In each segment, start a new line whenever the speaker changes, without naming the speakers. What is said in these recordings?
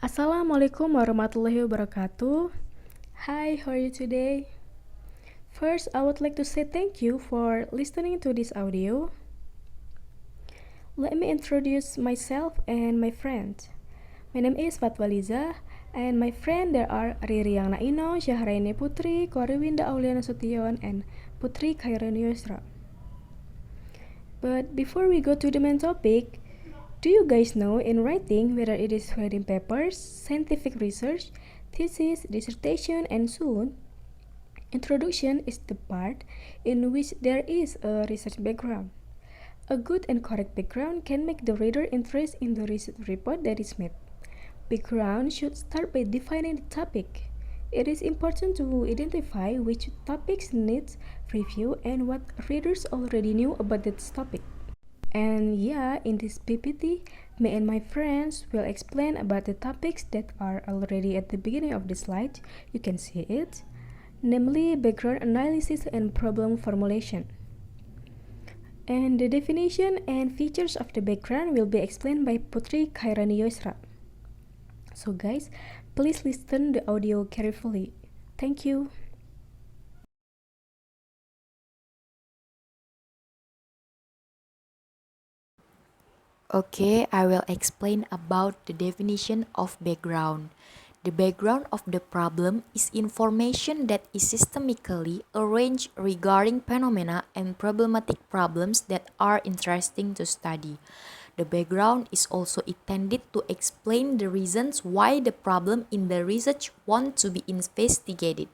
Assalamualaikum warahmatullahi wabarakatuh. Hi, how are you today? First, I would like to say thank you for listening to this audio. Let me introduce myself and my friend. My name is Fatwaliza, and my friend there are Ririang Naino, Syahraini Putri, Koriwinda Auliana Sution, and Putri Khairani Yusra. But before we go to the main topic, do you guys know in writing, whether it is writing papers, scientific research, thesis, dissertation, and so on, introduction is the part in which there is a research background. A good and correct background can make the reader interested in the research report that is made. Background should start by defining the topic. It is important to identify which topics needs review and what readers already knew about that topic. And yeah, in this PPT, me and my friends will explain about the topics that are already at the beginning of the slide. You can see it, namely background analysis and problem formulation. And the definition and features of the background will be explained by Putri Khairani Yusra. So guys, please listen the audio carefully. Thank you.
Okay, I will explain about the definition of background. The background of the problem is information that is systemically arranged regarding phenomena and problematic problems that are interesting to study. The background is also intended to explain the reasons why the problem in the research want to be investigated,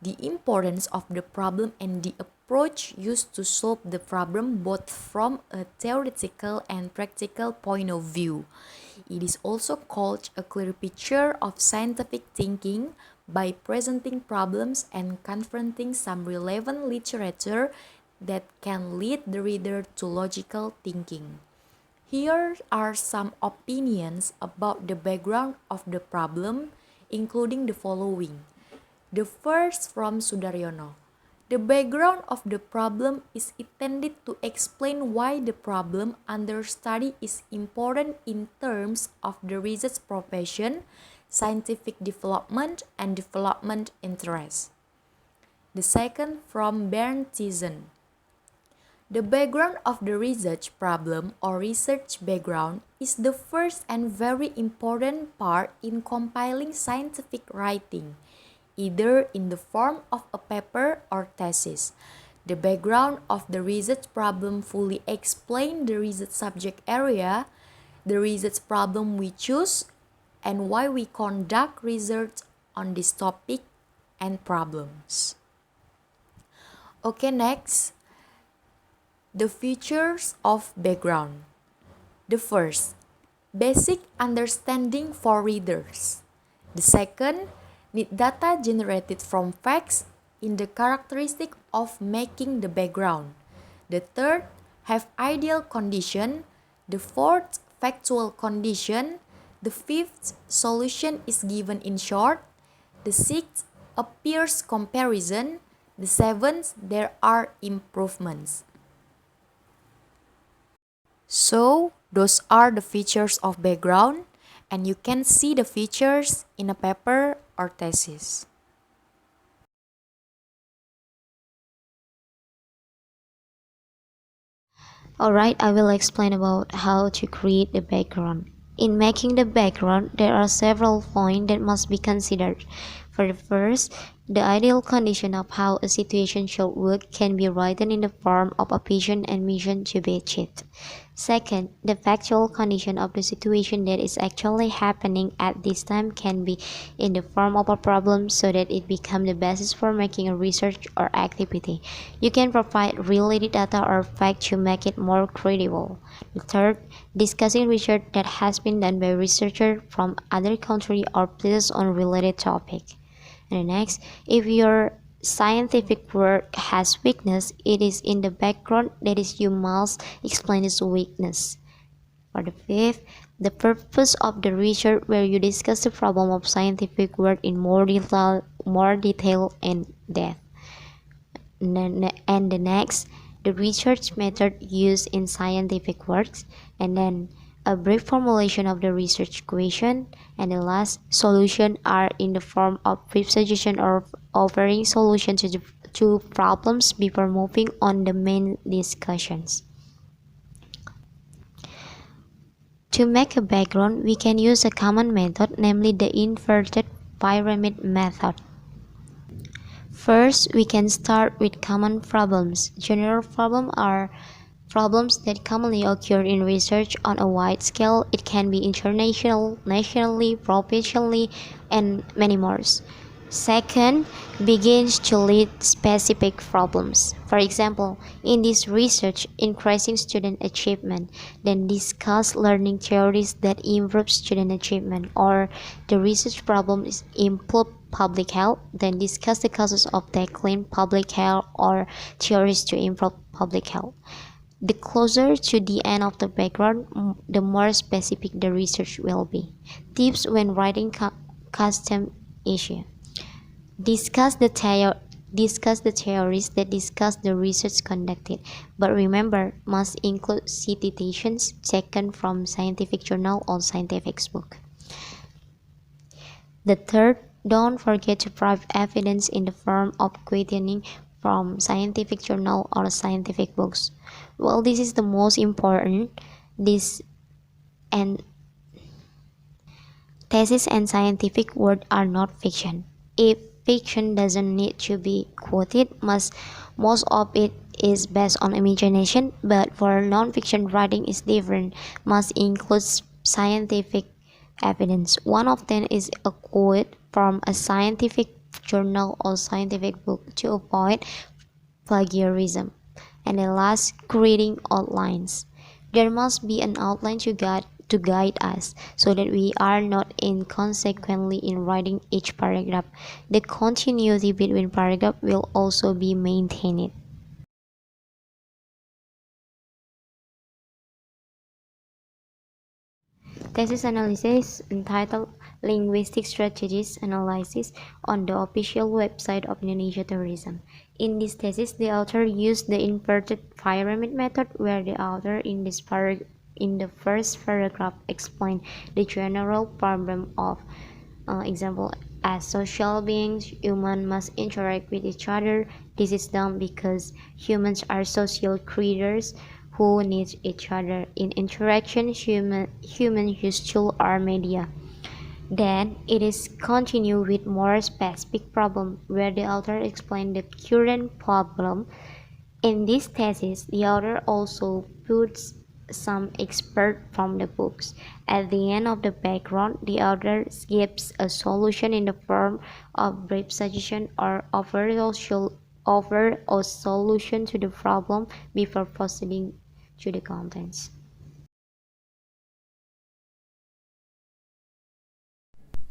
the importance of the problem and the approach used to solve the problem both from a theoretical and practical point of view. It is also called a clear picture of scientific thinking by presenting problems and confronting some relevant literature that can lead the reader to logical thinking. Here are some opinions about the background of the problem, including the following. The first from Sudaryono. The background of the problem is intended to explain why the problem under study is important in terms of the research profession, scientific development, and development interest. The second from Bernd Thiessen. The background of the research problem or research background is the first and very important part in compiling scientific writing, either in the form of a paper or thesis. The background of the research problem fully explains the research subject area, the research problem we choose, and why we conduct research on this topic and problems. Okay, next, the features of background. The first, basic understanding for readers. The second, need data generated from facts in the characteristic of making the background. The third, have ideal condition. The fourth, factual condition. The fifth, solution is given in short. The sixth, appears comparison. The seventh, there are improvements. So, those are the features of background, and you can see the features in a paper or thesis.
Alright, I will explain about how to create the background. In making the background, there are several points that must be considered. For the first, the ideal condition of how a situation should work can be written in the form of a vision and mission to be achieved. Second, the factual condition of the situation that is actually happening at this time can be in the form of a problem so that it becomes the basis for making a research or activity. You can provide related data or facts to make it more credible. The third, discussing research that has been done by researchers from other countries or places on related topic. And the next, if your scientific work has weakness, it is in the background that is you must explain its weakness. For the fifth, the purpose of the research where you discuss the problem of scientific work in more detail and depth. And the next, the research method used in scientific works. And then a brief formulation of the research question, and the last solution are in the form of brief suggestion or offering solutions to problems before moving on the main discussions. To make a background, we can use a common method, namely the inverted pyramid method. First, we can start with common problems. General problems are problems that commonly occur in research on a wide scale. It can be international, nationally, professionally, and many more. Second, begins to lead specific problems. For example, in this research, increasing student achievement, then discuss learning theories that improve student achievement, or the research problem is improve public health, then discuss the causes of tackling public health or theories to improve public health. The closer to the end of the background, the more specific the research will be. Tips when writing custom issue. Discuss the theories that discuss the research conducted, but remember, must include citations taken from scientific journal or scientific book. The third, don't forget to provide evidence in the form of questioning from scientific journal or scientific books. Well, this is the most important. This and thesis and scientific work are not fiction. If fiction doesn't need to be quoted, most of it is based on imagination, but for non-fiction writing is different, must include scientific evidence. One of them is a quote from a scientific journal or scientific book to avoid plagiarism. And the last, creating outlines. There must be an outline to guide us so that we are not inconsequently in writing each paragraph. The continuity between paragraphs will also be maintained. Thesis analysis entitled Linguistic Strategies Analysis on the official website of Indonesia Tourism. In this thesis, the author used the inverted pyramid method, where the author in the first paragraph explained the general problem of example, as social beings, humans must interact with each other. This is done because humans are social creatures who need each other. In interaction, humans use tools or media. Then it is continue with more specific problem, where the author explained the current problem. In this thesis, the author also puts some expert from the books. At the end of the background, the author gives a solution in the form of brief suggestion or offer a solution to the problem before proceeding to the contents.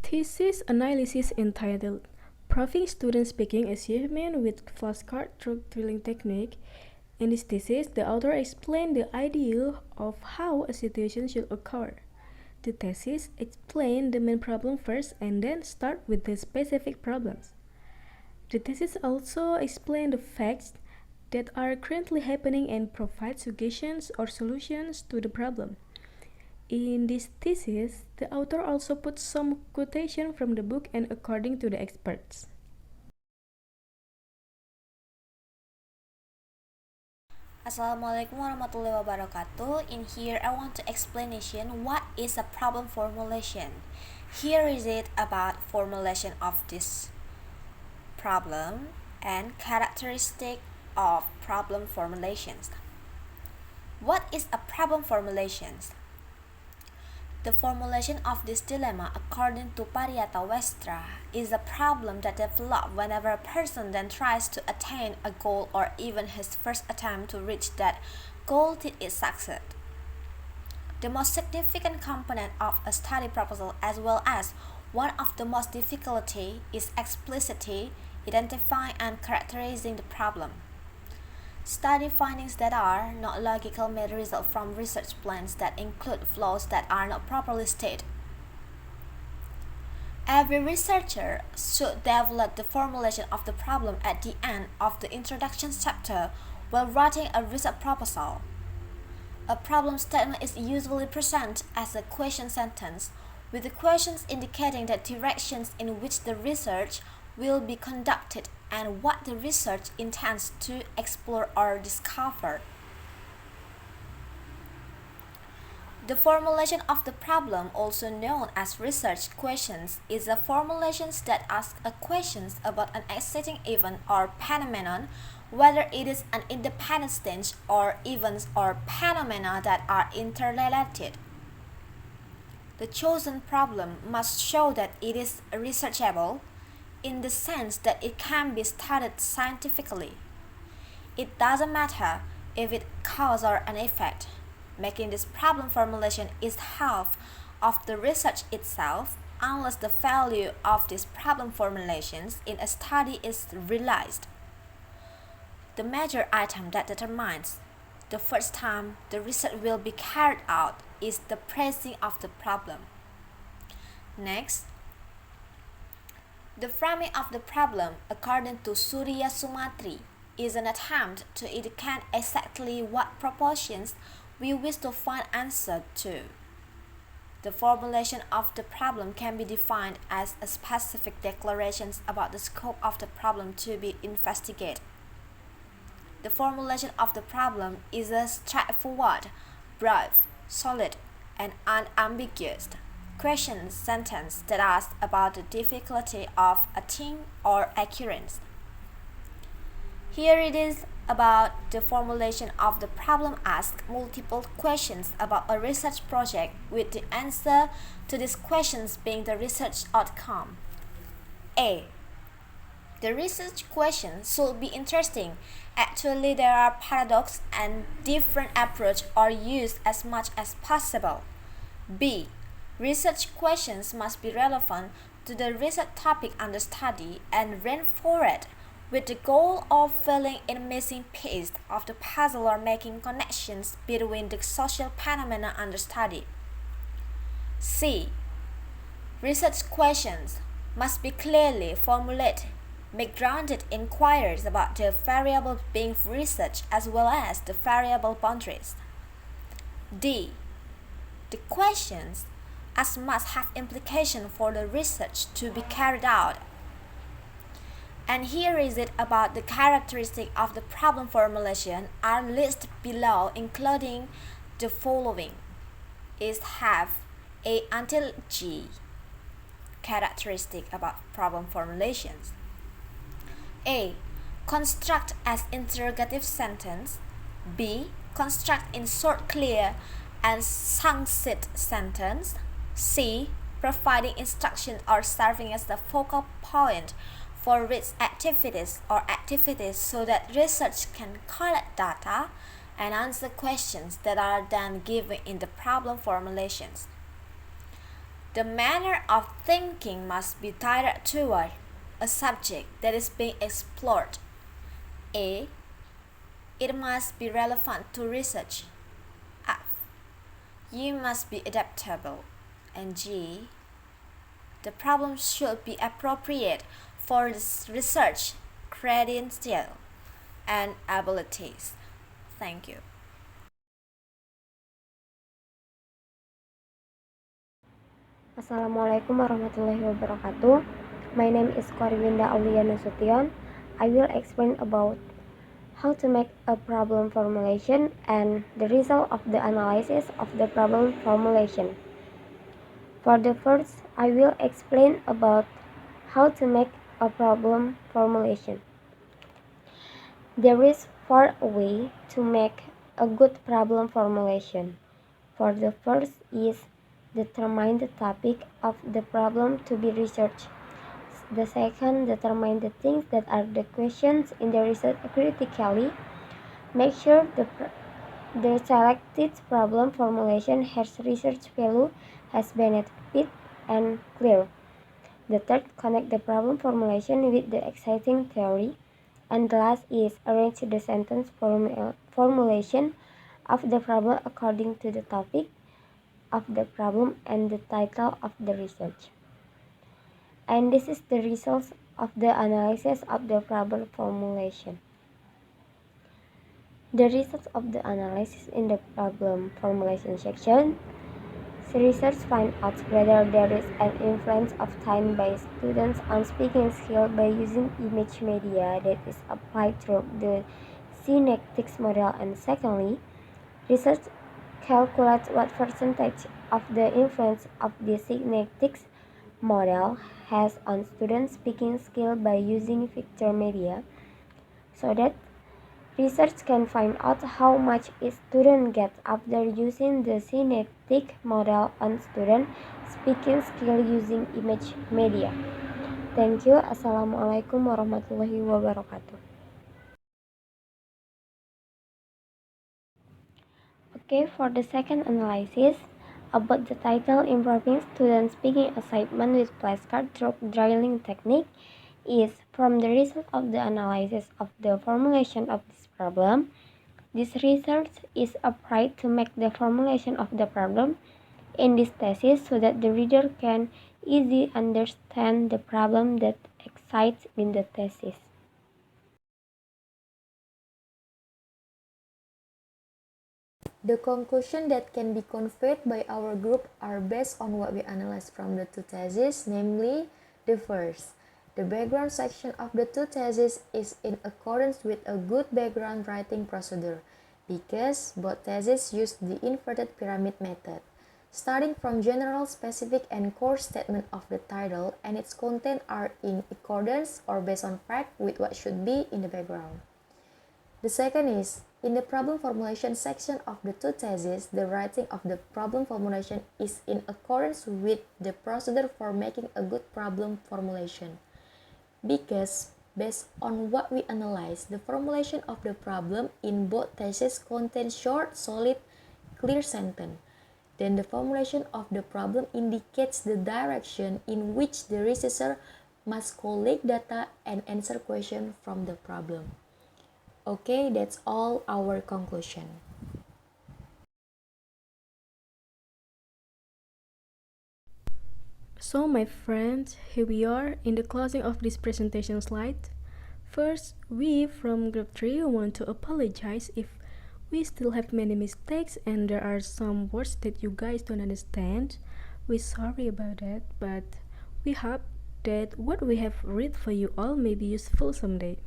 Thesis analysis entitled Proving Student Speaking Achievement with Flashcard Through Drilling Technique. In this thesis, the author explained the idea of how a situation should occur. The thesis explained the main problem first and then start with the specific problems. The thesis also explained the facts that are currently happening and provide suggestions or solutions to the problem. In this thesis, the author also put some quotation from the book and according to the experts.
Assalamualaikum warahmatullahi wabarakatuh. In here I want to explanation what is a problem formulation. Here is it about formulation of this problem and characteristic of problem formulations. What is a problem formulation? The formulation of this dilemma, according to Pariata Westra, is a problem that develops whenever a person then tries to attain a goal or even his first attempt to reach that goal till it succeeds. The most significant component of a study proposal, as well as one of the most difficulty, is explicitly identifying and characterizing the problem. Study findings that are not logical may result from research plans that include flaws that are not properly stated. Every researcher should develop the formulation of the problem at the end of the introduction chapter while writing a research proposal. A problem statement is usually presented as a question sentence, with the questions indicating the directions in which the research will be conducted and what the research intends to explore or discover. The formulation of the problem, also known as research questions, is a formulation that asks a question about an existing event or phenomenon, whether it is an independent stage or events or phenomena that are interrelated. The chosen problem must show that it is researchable in the sense that it can be studied scientifically. It doesn't matter if it cause or an effect. Making this problem formulation is half of the research itself unless the value of these problem formulations in a study is realized. The major item that determines the first time the research will be carried out is the phrasing of the problem. Next, the framing of the problem, according to Surya Sumatri, is an attempt to indicate exactly what proportions we wish to find answer to. The formulation of the problem can be defined as a specific declaration about the scope of the problem to be investigated. The formulation of the problem is a straightforward, brief, solid, and unambiguous question sentence that asks about the difficulty of a thing or occurrence. Here it is about the formulation of the problem asks multiple questions about a research project with the answer to these questions being the research outcome. A. The research question should be interesting. Actually, there are paradoxes and different approaches are used as much as possible. B. Research questions must be relevant to the research topic under study and reinforced with the goal of filling in a missing piece of the puzzle or making connections between the social phenomena under study. C. Research questions must be clearly formulated, make grounded inquiries about the variables being researched as well as the variable boundaries. D. The questions must have implication for the research to be carried out. And here is it about the characteristic of the problem formulation are listed below, including the following: is have A until G characteristic about problem formulations. A. Construct as interrogative sentence. B. Construct in short, clear, and succinct sentence. C. Providing instruction or serving as the focal point for research activities or activities so that research can collect data and answer questions that are then given in the problem formulations. The manner of thinking must be directed toward a subject that is being explored. A. It must be relevant to research. F. You must be adaptable. And G. The problem should be appropriate for research credential and abilities. Thank you.
Assalamualaikum warahmatullahi wabarakatuh. My name is Korwinda Aulia Nasution. I will explain about how to make a problem formulation and the result of the analysis of the problem formulation. For the first, I will explain about how to make a problem formulation. There is four ways to make a good problem formulation. For the first is determine the topic of the problem to be researched. The second, determine the things that are the questions in the research critically. Make sure the selected problem formulation has research value, has benefit, and clear. The third, connect the problem formulation with the exciting theory. And the last is arrange the sentence formulation of the problem according to the topic of the problem and the title of the research. And this is the results of the analysis of the problem formulation. The results of the analysis in the problem formulation section. The research finds out whether there is an influence of time by students on speaking skill by using image media that is applied through the synaptics model, and secondly, research calculates what percentage of the influence of the synaptics model has on students' speaking skill by using picture media, so that research can find out how much a student gets after using the synaptic model on student speaking skill using image media. Thank you. Assalamualaikum warahmatullahi wabarakatuh. Okay, for the second analysis about the title Improving Student Speaking Assignment with Flashcard Through Drilling Technique is from the result of the analysis of the formulation of this problem. This research is applied to make the formulation of the problem in this thesis so that the reader can easily understand the problem that excites in the thesis.
The conclusion that can be conveyed by our group are based on what we analyzed from the two theses, namely, the first, the background section of the two theses is in accordance with a good background writing procedure because both theses use the inverted pyramid method. Starting from general, specific, and core statement of the title and its content are in accordance or based on fact with what should be in the background. The second is, in the problem formulation section of the two theses, the writing of the problem formulation is in accordance with the procedure for making a good problem formulation. Because, based on what we analyze, the formulation of the problem in both theses contains short, solid, clear sentence. Then the formulation of the problem indicates the direction in which the researcher must collect data and answer questions from the problem. Okay, that's all our conclusion.
So my friends, here we are in the closing of this presentation slide. First, we from group 3 want to apologize if we still have many mistakes and there are some words that you guys don't understand. We're sorry about that, but we hope that what we have read for you all may be useful someday.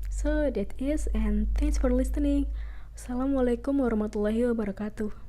So that is, and thanks for listening. Assalamualaikum warahmatullahi wabarakatuh.